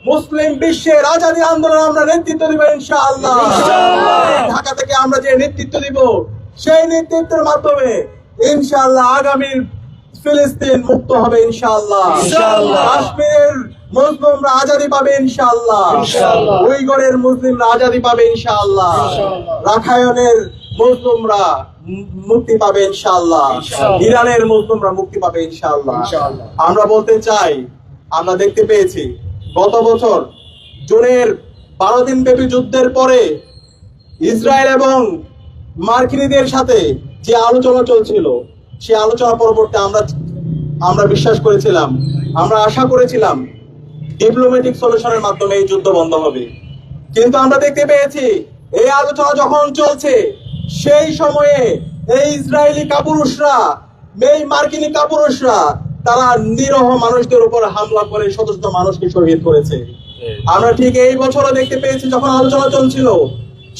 মুসলিম বিশ্বের আজাদী আন্দোলন আমরা নেতৃত্ব দিব ইনশাআল্লাহ। ঢাকা থেকে আমরা যে নেতৃত্ব দিব, সেই নেতৃত্বের মাধ্যমে ইনশাআল্লাহ আগামী ফিলিস্তিন মুক্ত হবে ইনশাআল্লাহ। কাশ্মীরের মুসলিমরা আজাদী পাবে ইনশাআল্লাহ। উইগরের মুসলিমরা আজাদী পাবে ইনশাআল্লাহ। রাখাইনের মুসলিমরা মুক্তি পাবে ইনশাআল্লাহ। ইরানের মুসলিমরা মুক্তি পাবে ইনশাআল্লাহ। আমরা বলতে চাই, আমরা দেখতে পেয়েছি গত বছর জুনের 12 দিন ব্যাপী যুদ্ধের পরে ইসরায়েল এবং মার্কিনীদের সাথে যে আলোচনা চলছিল, সেই আলোচনা পরবর্তী আমরা বিশ্বাস করেছিলাম, আমরা আশা করেছিলাম ডিপ্লোম্যাটিক সলিউশনের মাধ্যমে এই যুদ্ধ বন্ধ হবে। কিন্তু আমরা দেখতে পেয়েছি এই আলোচনা যখন চলছে, সেই সময়ে এই ইসরায়েলি কাপুরুষরা, এই মার্কিনী কাপুরুষরা তারা নিরহ মানুষদের উপর হামলা করে শত শত মানুষকে শহীদ করেছে। আমরা ঠিক এই বছরও দেখতে পেয়েছি যখন আলোচনা চলছিল,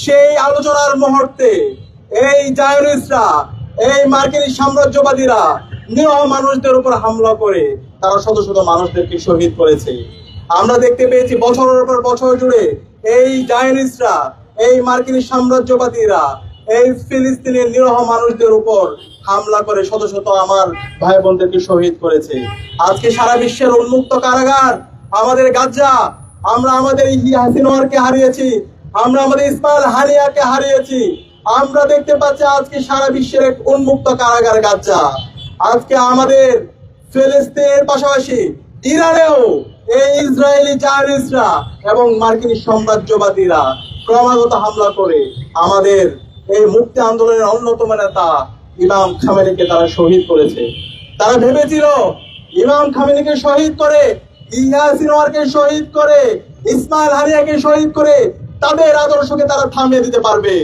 সেই আলোচনার মুহূর্তে এই জায়নিস্টরা, এই মার্কিনী সাম্রাজ্যবাদীরা নিরহ মানুষদের উপর হামলা করে তারা শত শত মানুষদেরকে শহীদ করেছে। আমরা দেখতে পেয়েছি বছরের পর বছর জুড়ে এই জায়নিস্টরা, এই মার্কিনী সাম্রাজ্যবাদীরা এই ফিলিস্তিনের নিরহ মানুষদের উপর হামলা করে শত শত আমার ভাই বোনদেরকে শহীদ করেছে। আজকে সারা বিশ্বের উন্মুক্ত কারাগার আমাদের গাজা, আমরা আমাদের ইয়াহিয়া সিনওয়ারকে হারিয়েছি, আমরা আমাদের ইসমাইল হানিয়াকে হারিয়েছি। আমরা দেখতে পাচ্ছি আজকে সারা বিশ্বের এক উন্মুক্ত কারাগার গাজা। আজকে আমাদের ফিলিস্তিনের পাশাপাশি ইরানেও এই ইসরায়েলি জায়নিস্টরা এবং মার্কিনী সাম্রাজ্যবাদীরা ক্রমাগত হামলা করে আমাদের এই মুক্তি আন্দোলনের অন্যতম নেতা ইমাম খামেনিকে তারা শহীদ করেছে। তারা ভেবেছিল ইমাম খামেনিকে শহীদ করে, ইয়াহিয়া সিনওয়ারকে শহীদ করে, ইসমাইল হানিয়াকে শহীদ করে তাদের আদর্শকে তারা থামিয়ে দিতে পারবে।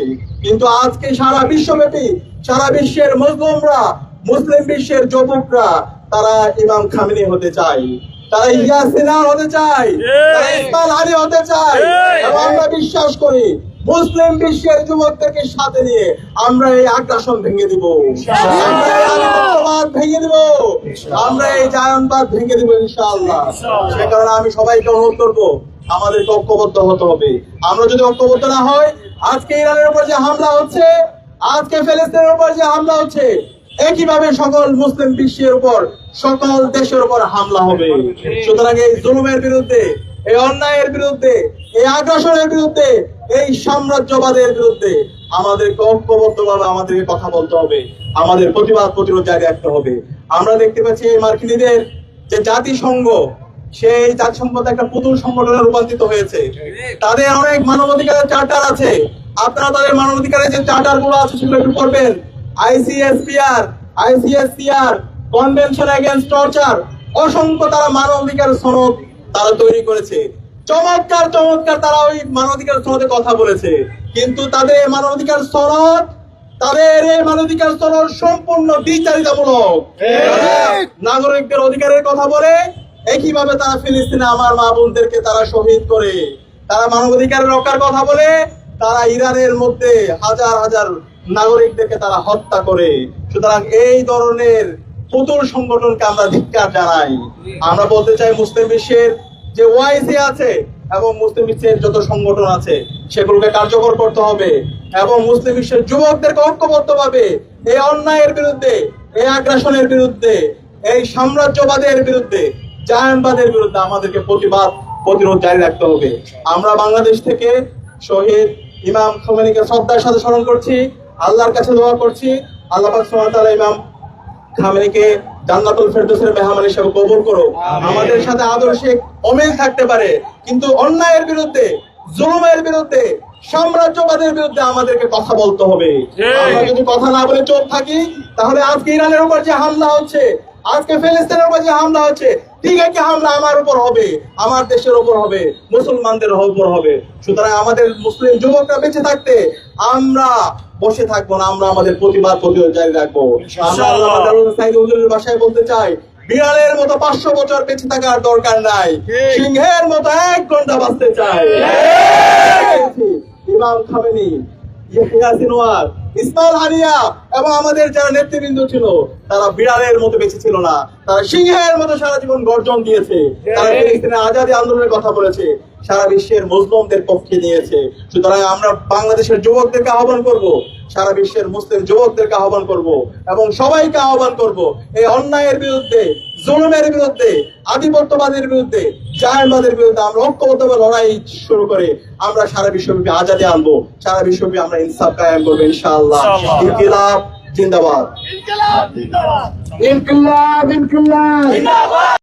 কিন্তু আজকে সারা বিশ্বব্যাপী, সারা বিশ্বের মুসলিমরা, মুসলিম বিশ্বের যুবকরা তারা ইমাম খামেনি হতে চায়, তারা ইয়াহিয়া সিনওয়ার হতে চায়, তারা ইসমাইল হানিয়া হতে চায়। এবং আমরা বিশ্বাস করি মুসলিম বিশ্বের যুবকদেরকে সাথে নিয়ে আমরা এই আগ্রাসন ভেঙে দিব, আমরা এই আধিপত্যবাদ ভেঙে দিব, আমরা এই জায়নবাদ ভেঙে দিব ইনশাআল্লাহ। সে কারণে আমি সবাইকে অনুরোধ করবো আমাদেরকে ঐক্যবদ্ধ হতে হবে। আমরা যদি ঐক্যবদ্ধ না হয়, আজকে ইরানের উপর যে হামলা হচ্ছে, আজকে ফিলিস্তিনের উপর যে হামলা হচ্ছে, একইভাবে সকল মুসলিম বিশ্বের উপর, সকল দেশের উপর হামলা হবে। সুতরাং এই জুলুমের বিরুদ্ধে, এই অন্যায়ের বিরুদ্ধে, এই আগ্রাসনের বিরুদ্ধে, এই সাম্রাজ্যবাদের বিরুদ্ধে আমাদেরকে ঐক্যবদ্ধভাবে আমাদেরকে কথা বলতে হবে, আমাদের প্রতিরোধ জারি রাখতে হবে। আমরা দেখতে পাচ্ছি এই মার্কিনীদের যে জাতিসংঘ, সেই জাতিসংঘ একটা পুতুল সংগঠনে রূপান্তরিত হয়েছে। তাদের অনেক মানবাধিকারের চার্টার আছে, আপনারা তাদের মানবাধিকারের যে চার্টার গুলো আছে সেগুলো একটু পড়বেন। ICSPR, কনভেনশন এগেইনস্ট টর্চার, অসংখ্য তারা মানবাধিকার সনদ তারা তৈরি করেছে। চমৎকার চমৎকার তারা ওই মানবাধিকার সনদে কথা বলেছে, কিন্তু তাদের মানবাধিকার সনদ, সম্পূর্ণ দ্বিচারিতামূলক। নাগরিকদের অধিকারের কথা বলে, একইভাবে তারা ফিলিস্তিনে আমার মা বোনদেরকে তারা শহীদ করে, তারা মানবাধিকারের রক্ষার কথা বলে, তারা ইরানের মধ্যে হাজার হাজার নাগরিকদেরকে তারা হত্যা করে। সুতরাং এই ধরনের পুতুল সংগঠনকে আমরা ধিক্কার জানাই। আমরা বলতে চাই মুসলিম বিশ্বের যে OIC আছে এবং মুসলিম বিশ্বের যত সংগঠন আছে সেগুলোকে কার্যকর করতে হবে এবং মুসলিম বিশ্বের যুবকদেরকে ঐক্যবদ্ধভাবে এই অন্যায়ের বিরুদ্ধে, এই আগ্রাসনের বিরুদ্ধে, এই সাম্রাজ্যবাদের বিরুদ্ধে, জায়নবাদের বিরুদ্ধে আমাদেরকে প্রতিরোধ জারি রাখতে হবে। আমরা বাংলাদেশ থেকে শহীদ ইমাম খামেনিকে শ্রদ্ধার সাথে স্মরণ করছি, আল্লাহর কাছে দোয়া করছি আল্লাহ পাক সুবহানাহু ওয়া তাআলা ইমাম খামেনিকে জান্নাতুল ফেরদৌসের মেহমান হিসেবে কবুল করো। আমাদের সাথে আদর্শে অমিল থাকতে পারে, কিন্তু অন্যায়ের বিরুদ্ধে, জুলুমের বিরুদ্ধে, সাম্রাজ্যবাদের বিরুদ্ধে আমাদেরকে কথা বলতে হবে। আমরা যদি কথা না বলে চুপ থাকি, তাহলে আজকে ইরানের উপর যে হামলা হচ্ছে, আজকে ফিলিস্তিনের উপর যে হামলা হচ্ছে, ঠিক একই হামলা আমার উপর হবে, আমার দেশের উপর হবে, মুসলমানদের উপর হবে। সুতরাং আমাদের মুসলিম যুবকরা বেঁচে থাকতে আমরা বসে থাকবো না, আমরা আমাদের প্রতিরোধ জারি রাখবো। আমরা আল্লামা দারুল সাইদ হুজুরের ভাষায় বলতে চাই, বিড়ালের মতো 500 বছর বেঁচে থাকার দরকার নাই, সিংহের মতো 1 ঘন্টা বাঁচতে চাই। ইমাম খামেনি ইয়াহিয়া সিনওয়ার, ইসমাইল হানিয়া এবং আমাদের যারা নেতৃবৃন্দ ছিল তারা বিড়ালের মতো বেঁচে ছিল না, তারা সিংহের মতো সারা জীবন গর্জন দিয়েছে, তারা ফিলিস্তিনের আজাদী আন্দোলনের কথা বলেছে, সারা বিশ্বের মুসলিমদের পক্ষে নিয়েছে। সুতরাং আমরা বাংলাদেশের যুবকদেরকে আহ্বান করব, সারা বিশ্বের মুসলিম যুবকদেরকে আহ্বান করব এবং সবাইকে আহ্বান করব এই অন্যায়ের বিরুদ্ধে, জুলুমের বিরুদ্ধে, আধিপত্যবাদের বিরুদ্ধে, জাহেলবাদের বিরুদ্ধে আমরা ঐক্যবদ্ধভাবে লড়াই শুরু করে আমরা সারা বিশ্বব্যাপী আজাদী আনবো, সারা বিশ্বব্যাপী আমরা ইনসাফ কায়েম করবো ইনশাআল্লাহ। ইনকিলাব জিন্দাবাদ, ইনকিলাব জিন্দাবাদ, ইনকিলাব, ইনকিলাব।